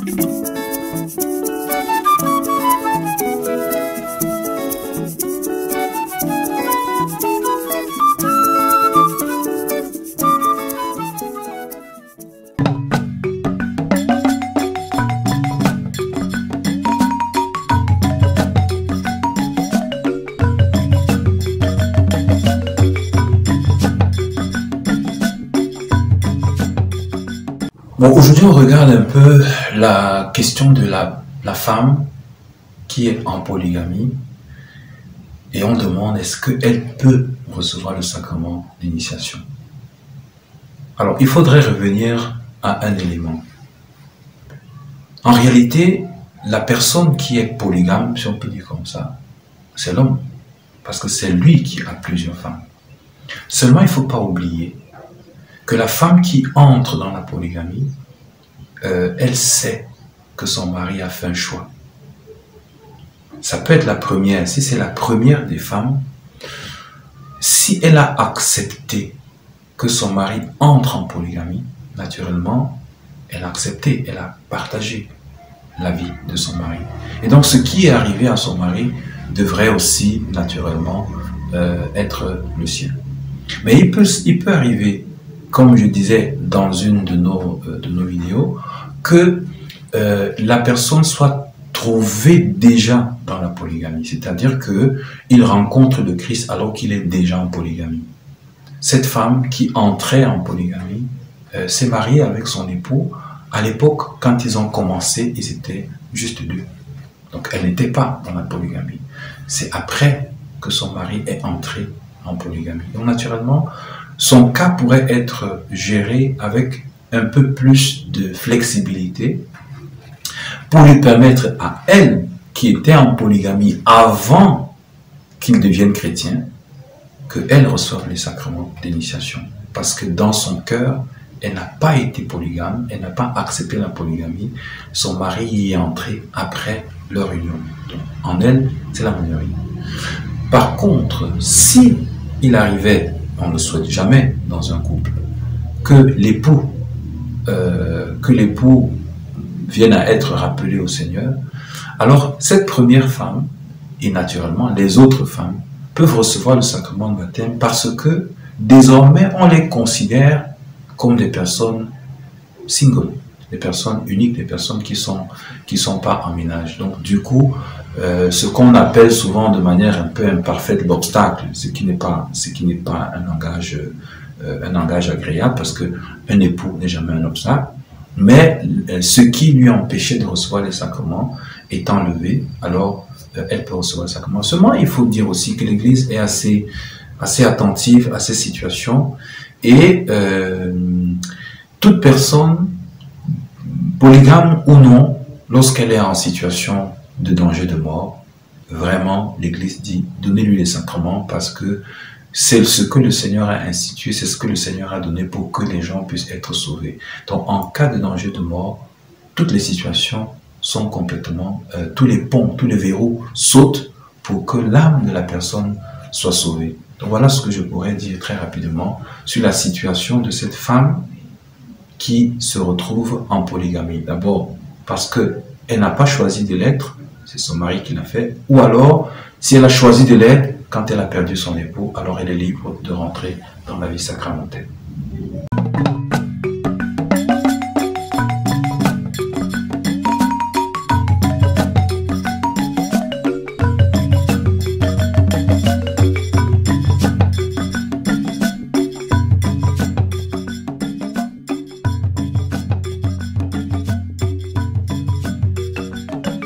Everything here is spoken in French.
Bon, aujourd'hui, on regarde un peu la question de la femme qui est en polygamie et on demande est-ce qu'elle peut recevoir le sacrement d'initiation. Alors, il faudrait revenir à un élément. En réalité, la personne qui est polygame, si on peut dire comme ça, c'est l'homme, parce que c'est lui qui a plusieurs femmes. Seulement, il ne faut pas oublier que la femme qui entre dans la polygamie, elle sait que son mari a fait un choix. Ça peut être la première. Si c'est la première des femmes, si elle a accepté que son mari entre en polygamie, naturellement, elle a accepté, elle a partagé la vie de son mari. Et donc, ce qui est arrivé à son mari devrait aussi, naturellement, être le sien. Mais il peut arriver, comme je disais dans une de nos vidéos, que la personne soit trouvée déjà dans la polygamie. C'est-à-dire qu'il rencontre le Christ alors qu'il est déjà en polygamie. Cette femme qui entrait en polygamie s'est mariée avec son époux. À l'époque, quand ils ont commencé, ils étaient juste deux. Donc elle n'était pas dans la polygamie. C'est après que son mari est entré en polygamie. Donc naturellement, son cas pourrait être géré avec un peu plus de flexibilité pour lui permettre à elle, qui était en polygamie avant qu'il devienne chrétien, qu'elle reçoive les sacrements d'initiation. Parce que dans son cœur, elle n'a pas été polygame, elle n'a pas accepté la polygamie, son mari y est entré après leur union. Donc, en elle, c'est la minorité. Par contre, si il arrivait, on ne le souhaite jamais dans un couple, que l'époux vienne à être rappelé au Seigneur, alors cette première femme, et naturellement les autres femmes, peuvent recevoir le sacrement de baptême parce que désormais on les considère comme des personnes singles, des personnes uniques, des personnes qui sont pas en ménage. Donc du coup, ce qu'on appelle souvent de manière un peu imparfaite l'obstacle, ce qui n'est pas un langage agréable, parce qu'un époux n'est jamais un obstacle, mais ce qui lui empêchait de recevoir les sacrements est enlevé, alors elle peut recevoir le sacrement. Seulement, il faut dire aussi que l'Église est assez attentive à ces situations, et toute personne, polygame ou non, lorsqu'elle est en situation de danger de mort, vraiment, l'Église dit, donnez-lui les sacrements, parce que c'est ce que le Seigneur a institué, c'est ce que le Seigneur a donné pour que les gens puissent être sauvés. Donc, en cas de danger de mort, toutes les situations sont complètement, tous les ponts, tous les verrous sautent pour que l'âme de la personne soit sauvée. Donc, voilà ce que je pourrais dire très rapidement sur la situation de cette femme qui se retrouve en polygamie. D'abord, parce qu'elle n'a pas choisi de l'être, c'est son mari qui l'a fait, ou alors, si elle a choisi de l'être, quand elle a perdu son époux, alors elle est libre de rentrer dans la vie sacramentelle.